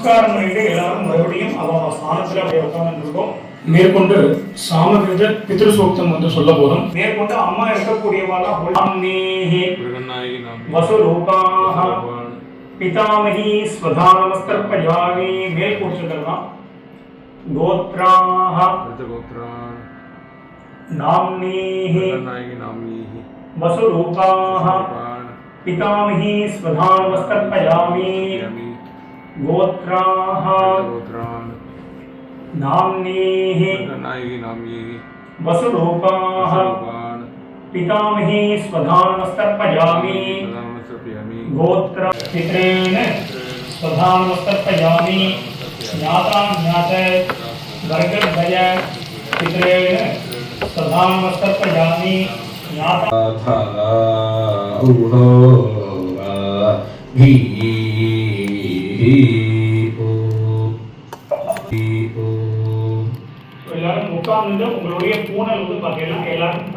நமஸ்காரம் பண்ணிட்டு எல்லாரும் மறுபடியும் அவன் ஸ்நானத்துல அப்படியே உட்கார்ந்துருக்கோம். மேற்கொண்டு சாமவேத பித்ருசூக்தம் வந்து சொல்ல போதும். மேற்கொண்டு அம்மா இருக்கக்கூடியவாளா வசுரூபாஹ பிதாமகி ஸ்வதானமஸ்தர்ப்பயாமி மேல் கூர்ச்சதெல்லாம் கோத்ராஹ நாம்னீஹி வசுரூபாஹ பிதாமகி ஸ்வதானமஸ்தர்ப்பயாமி गोत्राः नाम्नीः वसुरूपाः पितामही स्वधानमस्तर्पयामि गोत्र पितॄन् स्वधानमस्तर्पयामि ज्ञाता ज्ञात वर्गद्वय पितॄन् स्वधानमस्तर्पयामि ज्ञाता எல்லாரும் உட்கார்ந்து உங்களுடைய பூனல் வந்து பார்த்தீங்கன்னா எல்லாரும்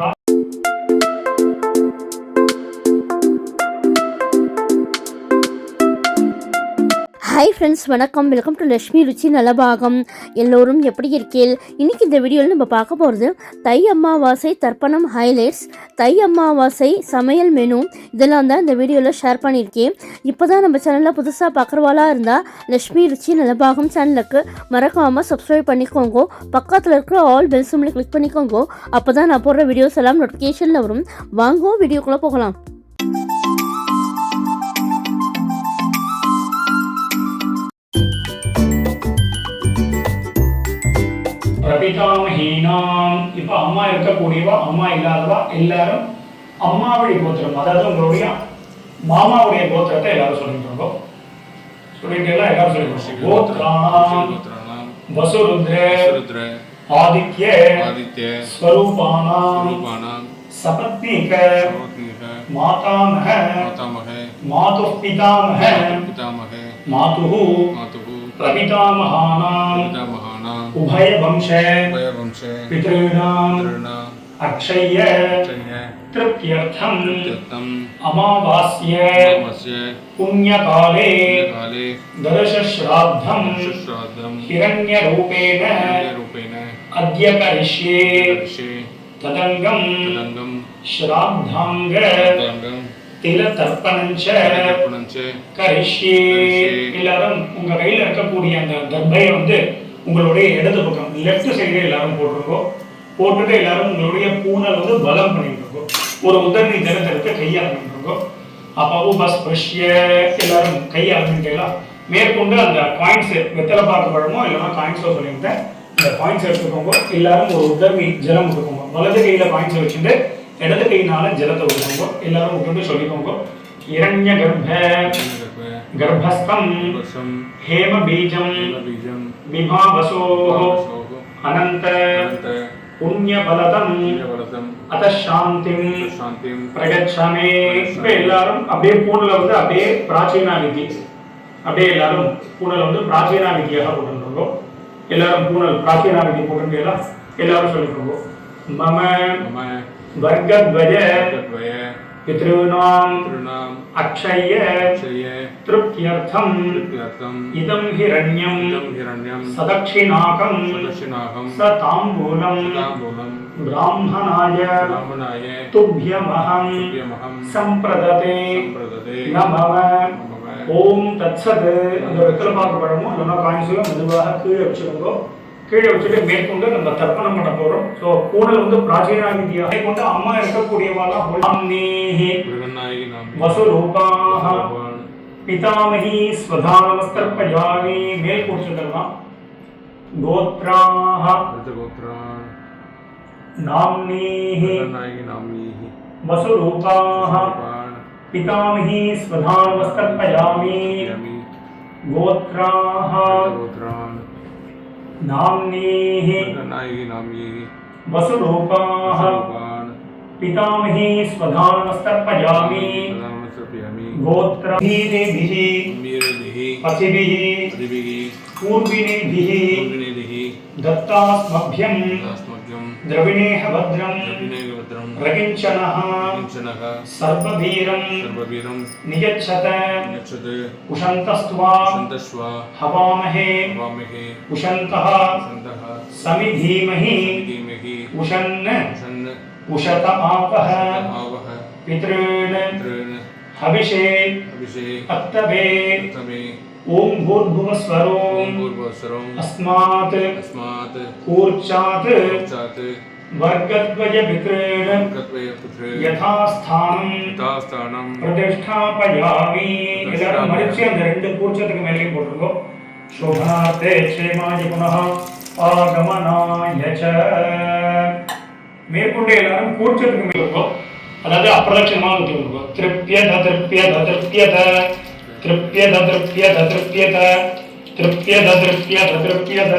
ஹாய் ஃப்ரெண்ட்ஸ், வணக்கம். வெல்கம் டு லக்ஷ்மி ருச்சி நலபாகம். எல்லோரும் எப்படி இருக்கீள்? இன்றைக்கி இந்த வீடியோவில் நம்ம பார்க்க போகிறது தை அமாவாசை தர்ப்பணம் ஹைலைட்ஸ், தை அமாவாசை சமையல் மெனு, இதெல்லாம் தான் இந்த வீடியோவில் ஷேர் பண்ணியிருக்கேன். இப்போ தான் நம்ம சேனலில் புதுசாக பார்க்குறவாளாக இருந்தால் லக்ஷ்மி ருச்சி நலபாகம் சேனலுக்கு மறக்காமல் சப்ஸ்கிரைப் பண்ணிக்கோங்க. பக்கத்தில் இருக்கிற ஆல் பெல் சிம்பிளை கிளிக் பண்ணிக்கோங்க. அப்போ தான் நான் போடுற வீடியோஸ் எல்லாம் நோட்டிஃபிகேஷனில் வரும். வாங்கோ வீடியோக்குள்ளே போகலாம். பிரபிதாமஹீனாம். இப்போ அம்மா இருக்கக்கூடியவா, அம்மா இல்லாதவா எல்லாரும் அம்மாவுடைய கோத்திரம், அதாவது உங்களுடைய மாமாவுடைய கோத்திரத்தை எல்லாரும் சொல்லிட்டு சொல்லிட்டு எல்லாரும் சொல்லிட்டு கோத்ராணாம் வசுருத்ர ஆதித்ய ஸ்வரூபானாம் சபத்னிக மாதாமஹ மாதுः பிதாமஹ மாதுः பிரபிதாமஹானாம் उभय वंशे पितॄणाम् अक्षय्य तृप्त्यर्थम् अमावास्ये पुण्यकाले दर्शश्राद्धम् हिरण्यरूपेण अद्य करिष्ये तदङ्गम् श्राद्धाङ्ग तिलतर्पणञ्च करिष्ये. எல்லாரும் உங்க கையில இருக்கக்கூடிய அந்த தர்பையை வந்து உங்களுடைய இடது பக்கம் லெஃப்ட் சைடு எல்லாரும் போட்டிருக்கோம். போட்டுட்டு எல்லாரும் உங்களுடைய பூனல் வந்து பலம் பண்ணிட்டு இருக்கோம். ஒரு உதவி தினத்திற்கு கையால் பண்ணிட்டு இருக்கோம். அப்போ உபஸ்பிருஷ்ய எல்லாரும் கையால் பண்ணிக்கலாம். மேற்கொண்டு அந்த பாயிண்ட்ஸ் வெத்தலை பார்க்க பழமோ இல்லைன்னா காயின்ஸோ சொல்லியிருந்தேன், இந்த பாயிண்ட்ஸ் எடுத்துக்கோங்க. எல்லாரும் ஒரு உதவி ஜலம் கொடுக்கோங்க. வலது கையில பாயிண்ட்ஸ் வச்சுட்டு இடது கையினால ஜலத்தை கொடுக்கோங்க. எல்லாரும் விட்டு சொல்லிக்கோங்க. இரண்ய गर्भस्थं हेम बीजं विभावसोः अनंत पुण्यबलदं अतः शांतिं प्रगच्छामि. இப்போ எல்லாரும் அப்படியே பூனல வந்து அப்படியே பிராச்சீனா விதி, அப்படியே எல்லாரும் பூனல வந்து பிராச்சீனா விதியாக போட்டுருக்கோம். எல்லாரும் பூனல் பிராச்சீனா விதி போட்டுருக்கீங்களா? எல்லாரும் சொல்லிக்கோங்க. மம வர்க்கத்வய पितॄणाम् अक्षय्य तृप्त्यर्थम् इदं हिरण्यं सदक्षिणाकं सताम्बूलं ब्राह्मणाय तुभ्यमहं सम्प्रदते नमः. ஓம் தத்சத். அந்த வெத்தலை பார்க்க பழமோ இல்லைன்னா காயின்ஸையும் மெதுவாக கீழே வச்சுக்கோங்க. கீழே வச்சுட்டு மேற்கொண்டு நம்ம தர்ப்பணம் பண்ண போறோம். ஸோ பூனல் வந்து பிராச்சீன விதியாக மேற்கொண்டு அம்மா இருக்கக்கூடியவாளா வசுரூபாஹ பிதாமகி ஸ்வதானமஸ்தர்ப்பயாமி மேல் கூர்ச்சதெல்லாம் கோத்ராஹ நாம்னீஹி வசுரூபாஹ பிதாமகி ஸ்வதானமஸ்தர்ப்பயாமி கோத்ராஹ नाम्नीः वसुरूपाः पितामही स्वधानमस्तर्पयामि गोत्रभिः पतिभिः पूर्विनेभिः दत्तास्मभ्यं द्रविणेह भद्रं भद्रं रगिञ्चनः सर्ववीरं नियच्छत उशन्तस्त्वा हवामहे उशन्तः समिधीमहि उशन् उशत आपः पितॄन् हविषे अत्तवे ओम भूर्भुवस्वरोम अस्मात् कूर्चात् वर्गद्वय पितॄन् यथास्थानं प्रतिष्ठापयामि எல்லாரும் மரிச்சு அந்த ரெண்டு கூர்ச்சத்துக்கு மேலே போட்டுருக்கோ शोभनार्थे क्षेमाय पुनः आगमनाय च மேற்கொண்டு எல்லாரும் கூர்ச்சத்துக்கு மேலே இருக்கோ அதாவது அப்பிரதட்சணமாக ஊற்றிருக்கோ திருப்யத திருப்யத திருப்யத திருப்யத திருப்யத திருப்யத திருப்யத திருப்யத திருப்யத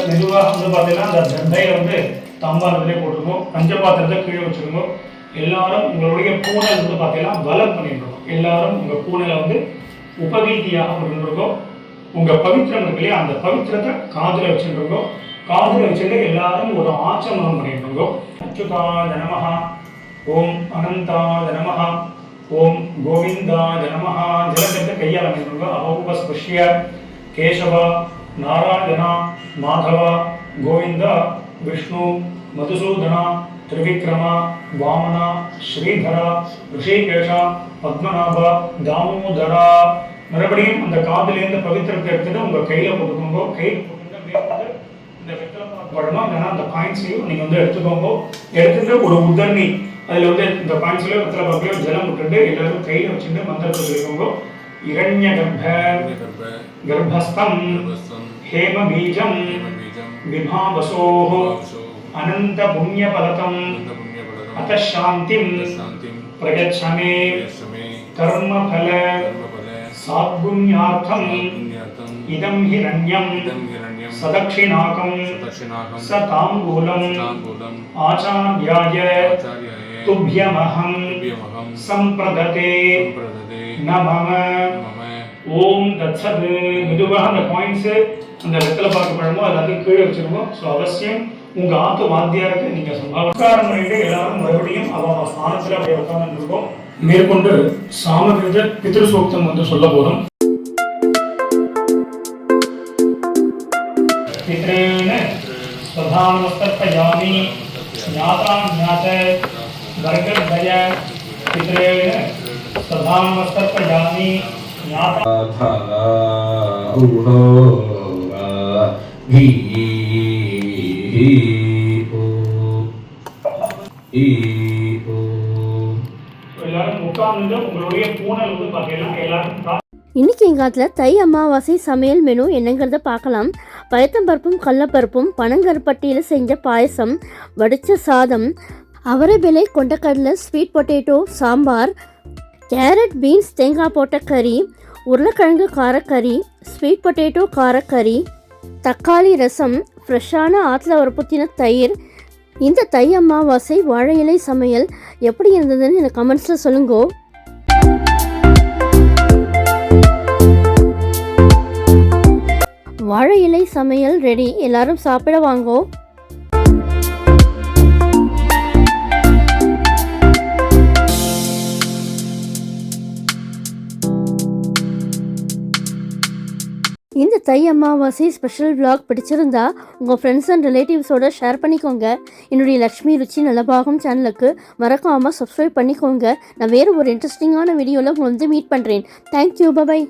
மெதுவாக வந்து பார்த்தீங்கன்னா அந்த தண்டையை வந்து தாம்பாரத்திலே போட்டிருக்கோம் பஞ்சபாத்திரத்தை கீழே வச்சுருக்கோம் எல்லாரும் உங்களுடைய பூனல் வந்து பார்த்தீங்கன்னா பலம் பண்ணிட்டுருக்கோம் எல்லாரும் உங்கள் பூனலை வந்து உபகீதியாக பண்ணிட்டுருக்கோம் உங்கள் பவித்திரம் இருக்கு இல்லையா அந்த பவித்திரத்தை காதில் வச்சுருக்கோம் காதில் வச்சுட்டு எல்லாரும் ஒரு ஆச்சமனம் பண்ணிட்டுருக்கோம் அச்சுதாய நமஹ ஓம் அனந்தாய நமஹ ஓம் கோவிந்தாய நமஹ ஜலத்தை கையால் பண்ணிட்டுருக்கோம் அபௌபஸ்பஷ்ய கேசவ நாராயண மாதவ கோவிந்த விஷ்ணு மதுசூதன त्रिविक्रम वामन श्रीधर ऋषिकेश पद्मनाभ दामोदर மறுபடியும் அந்த காதிலேருந்து பவித்திரத்தை எடுத்துட்டு உங்க கையில போட்டுக்கோங்க கையில் போட்டுட்டு இந்த வெத்தலை பழமா இல்லைன்னா அந்த காயின்ஸையும் நீங்க வந்து எடுத்துக்கோங்க எடுத்துட்டு ஒரு உதர்ணி அதுல வந்து இந்த காயின்ஸ்லயோ வெத்தலை பாக்கையோ ஜலம் விட்டுட்டு எல்லாரும் கையில வச்சுட்டு மந்திரத்தை சொல்லிக்கோங்க இரண்ய கர்ப்பஸ்தம் ஹேம பீஜம் விபாவசோஹ अनंत पुण्य फलतम अत शांतिम प्रगच्छमे कर्म फल साद्गुण्यार्थम इदं हिरण्यम सदक्षिणाकं सतांबूलम आचार्याय तुभ्यमहं संप्रदते नमः ओम तत्सत् மெதுவாக அந்த பாயிண்ட்ஸ் அந்த வெத்தலை பாக்கு பழமோ எல்லாத்தையும் கீழே வச்சிருக்கோம் ஸோ அவசியம் உங்க ஆத்து வாத்தியாருக்கு நீங்க நமஸ்காரம் பண்ணிட்டு எல்லாரும் மறுபடியும் அவங்க ஸ்தானத்துல அப்படியே உட்கார்ந்து இருக்கோம் மேற்கொண்டு சாமகிருத பித்ருசூக்தம் வந்து சொல்ல போறோம் பித்ருன் ஸ்வதானமஸ்தர்ப்பயாமி ஞாதாம் ஞாத வர்கத்வய பித்ருன் ஸ்வதானமஸ்தர்ப்பயாமி ஞாதா இன்னைக்கு எங்கள் காலத்தில் தை அமாவாசை சமையல் மெனு என்னங்கிறத பார்க்கலாம். பயத்தம்பருப்பும் கடலப்பருப்பும் பனங்கருப்பட்டியில் செஞ்ச பாயசம், வடித்த சாதம், அவரைவேலை கொண்டக்கடலை, sweet potato sambar, carrot beans தேங்காய் போட்ட கறி, உருளைக்கிழங்கு காரக்கறி, ஸ்வீட் பொட்டேட்டோ காரக்கறி, தக்காளி ரசம், ஃப்ரெஷ்ஷான ஆற்றுல வரப்புத்தின தயிர். இந்த தை அமாவாசை வாழை இலை சமையல் எப்படி இருந்ததுன்னு எனக்கு கமெண்ட்ஸில் சொல்லுங்கோ. வாழை இலை சமையல் ரெடி, எல்லாரும் சாப்பிட வாங்கோ. இந்த தை அமாவாசை ஸ்பெஷல் vlog பிடிச்சிருந்தா உங்கள் ஃப்ரெண்ட்ஸ் அண்ட் ரிலேட்டிவ்ஸோட ஷேர் பண்ணிக்கோங்க. என்னுடைய லக்ஷ்மி ருச்சி நலபாகம் சேனலுக்கு மறக்காமல் சப்ஸ்கிரைப் பண்ணிக்கோங்க. நான் வேறு ஒரு இன்ட்ரெஸ்டிங்கான வீடியோவில் உங்களை வந்து மீட் பண்ணுறேன். Thank you, by.